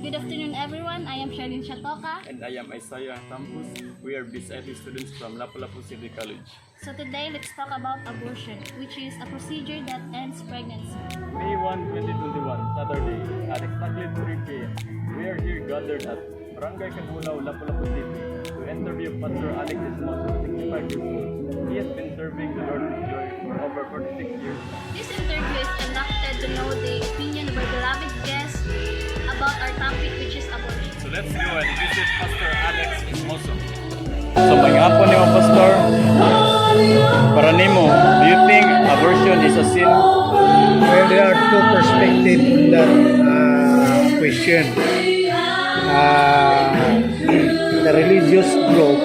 Good afternoon, everyone. I am Shalin Shatoka. And I am Isaiah Tampus. We are BSIT students from Lapu-Lapu City College. So today, let's talk about abortion, which is a procedure that ends pregnancy. May 1, 2021, Saturday, at exactly 3 p.m. We are here gathered at Barangay Cabulaw, Lapu-Lapu City to interview Pastor Alex Ismoso, 65 years old. He has been serving the Lord with joy for over 46 years. This interview is conducted to know the opinion of our beloved guest about our topic, which is abortion. So let's go and visit Pastor Alex Ismoso. So may hapon niyo, Pastor. Para nimo, do you think abortion is a sin? Well, there are two perspectives on that question. The religious group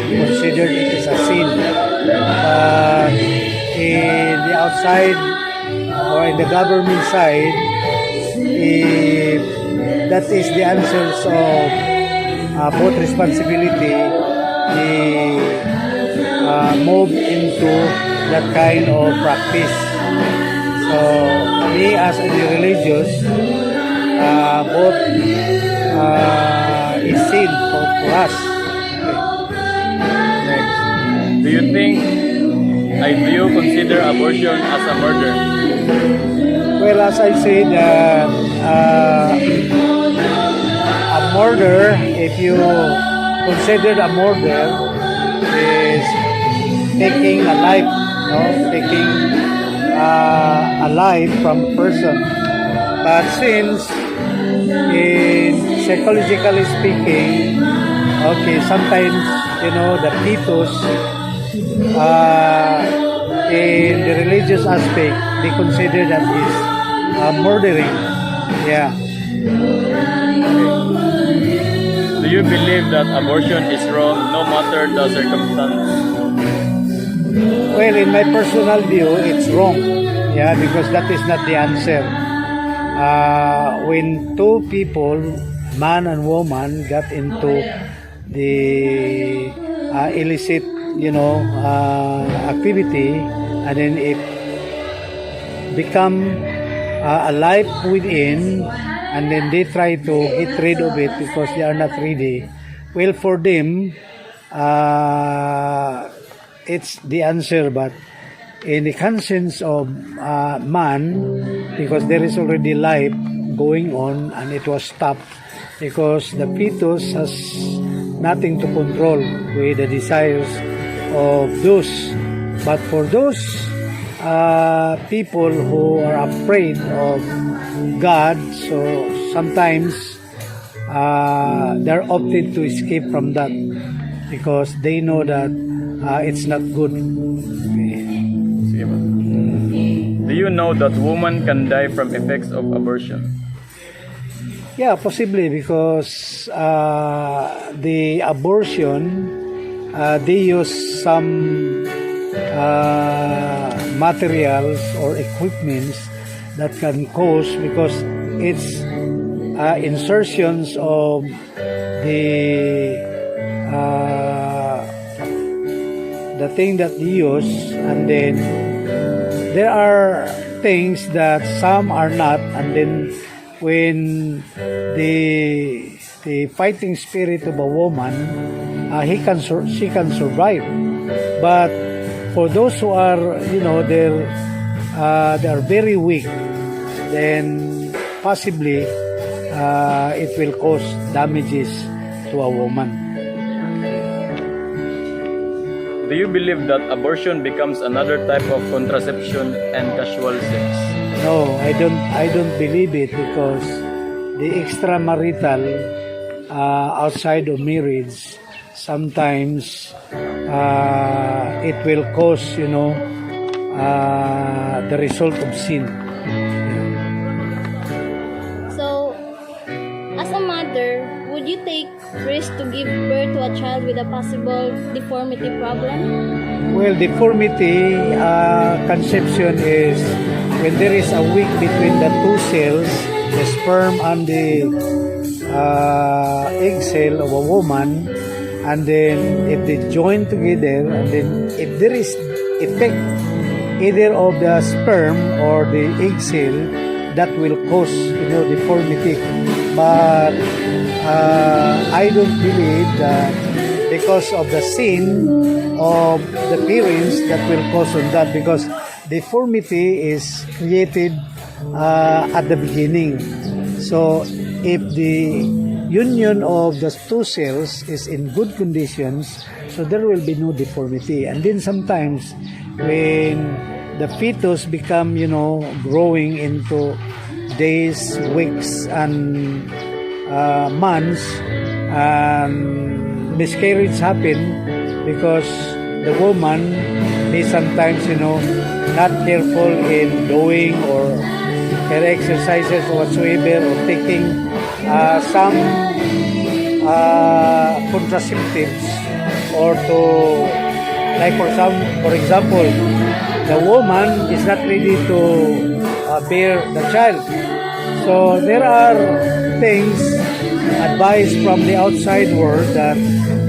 considered it as a sin. But in the outside or in the government side, if that is the answers of both responsibility, move into that kind of practice. So, me as a religious, both is sin for us. Next. Do you consider abortion as a murder? Well, as I said, a murder, if you consider a murder, is taking a life, taking a life from a person. But since, in psychologically speaking, okay, sometimes, the fetus, in the religious aspect, they consider that is murdering. Yeah. Do you believe that abortion is wrong no matter the circumstance? Well, in my personal view, it's wrong. Yeah, because that is not the answer. When two people, man and woman, got into the illicit, activity, and then it become a life within, and then they try to get rid of it because they are not ready. Well, for them, it's the answer, but in the conscience of man, because there is already life going on and it was stopped because the fetus has nothing to control with the desires of those. But for those people who are afraid of God, so sometimes they're opted to escape from that because they know that it's not good. Do you know that women can die from effects of abortion? Yeah, possibly because the abortion, they use some materials or equipments that can cause, because it's insertions of the thing that they use, and then there are things that some are not, and then when the fighting spirit of a woman, she can survive. But for those who are, they are very weak, then possibly it will cause damages to a woman. Do you believe that abortion becomes another type of contraception and casual sex? No, I don't believe it, because the extramarital outside of marriage, sometimes it will cause, the result of sin. So, as a mother, would you take risk to give birth to a child with a possible deformity problem? Well, deformity conception is when there is a week between the two cells, the sperm and the egg cell of a woman, and then if they join together, and then if there is effect either of the sperm or the egg cell, that will cause deformity. but I don't believe that because of the sin of the parents that will cause on that, because deformity is created at the beginning. So if the union of the two cells is in good conditions, so there will be no deformity. And then sometimes when the fetus become, growing into days, weeks, and months, and miscarriage happen because the woman may sometimes, not careful in doing or her exercises or whatsoever, or taking some contraceptives, or to, like for example, the woman is not ready to bear the child. So there are things, advice from the outside world, that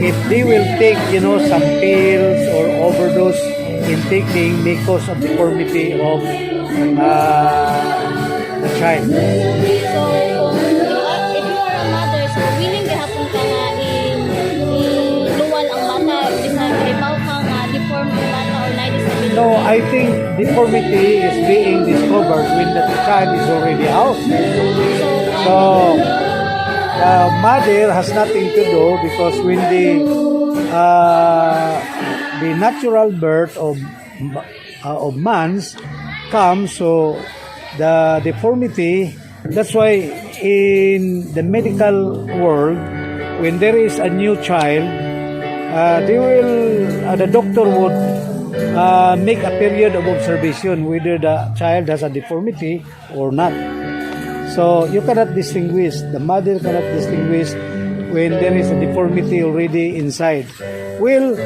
if they will take, some pills or overdose in taking, may cause of deformity of the child. So, if you are a mother, so willing gihapon ka nga iluwal ang bata, bisag ibaw ka nga deformed yung bata or na-disability? No, I think deformity is being discovered when the child is already out. So the mother has nothing to do, because when the natural birth of man's comes, so the deformity, that's why in the medical world, when there is a new child, the doctor would make a period of observation whether the child has a deformity or not. So you cannot distinguish, the mother cannot distinguish when there is a deformity already inside. Well,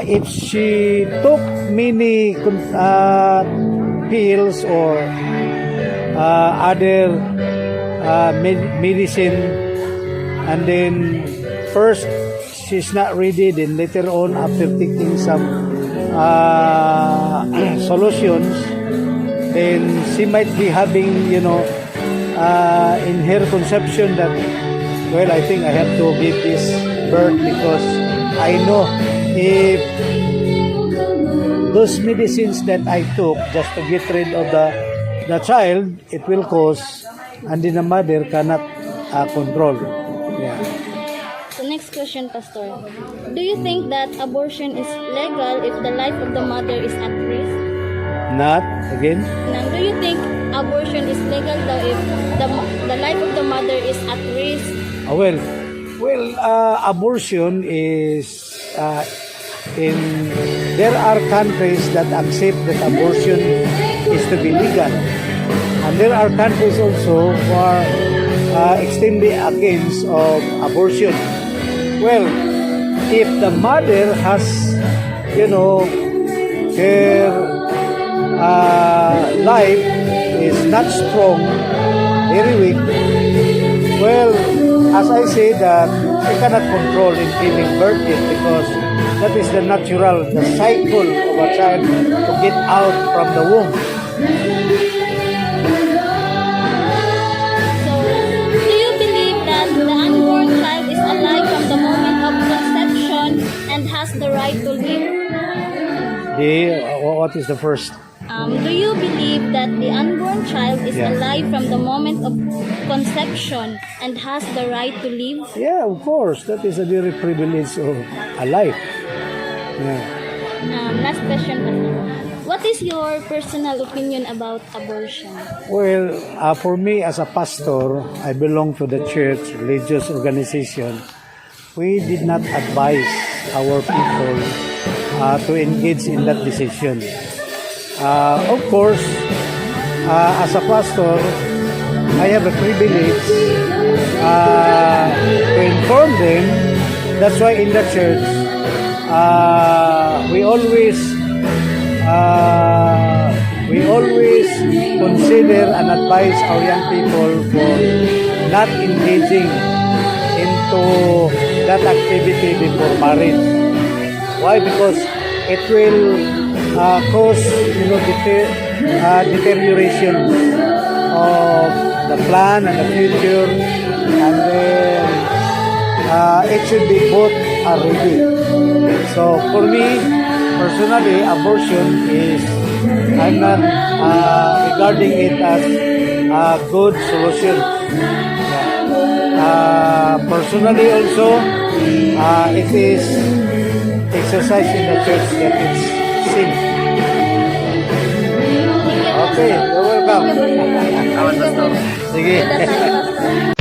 if she took many pills or other medicine, and then first she's not ready, then later on after taking some solutions, then she might be having, in her conception that, well, I think I have to give this birth because I know if those medicines that I took just to get rid of the child, it will cause, and then the mother cannot control. Yeah. So next question, Pastor. Do you think that abortion is legal if the life of the mother is at risk? Not, again? Now, do you think abortion is legal though if the life of the mother is at risk? Abortion is there are countries that accept that abortion is to be legal, and there are countries also who are extremely against of abortion. Well, if the mother has, her life is not strong, very weak, well, as I say that she cannot control in giving birth yet, because that is the natural, the cycle of a child to get out from the womb. So, do you believe that the unborn child is alive from the moment of conception and has the right to live? What is the first? Do you believe that the unborn child is alive from the moment of conception and has the right to live? Yeah, of course. That is a very privilege of a life. Yeah. Last question, Pastor. What is your personal opinion about abortion? Well, for me as a pastor, I belong to the church, religious organization. We did not advise our people to engage in that decision. Of course, as a pastor, I have a privilege to inform them. That's why in the church, we always consider and advise our young people for not engaging into that activity before marriage. Why? Because it will cause deterioration of the plan and the future, and then it should be both are ready. So for me, personally, abortion is, I'm not regarding it as a good solution. Personally also, it is exercise in the church that it's sin. Okay, you're welcome. Thank you, Pastor. Sige. For the time, Pastor.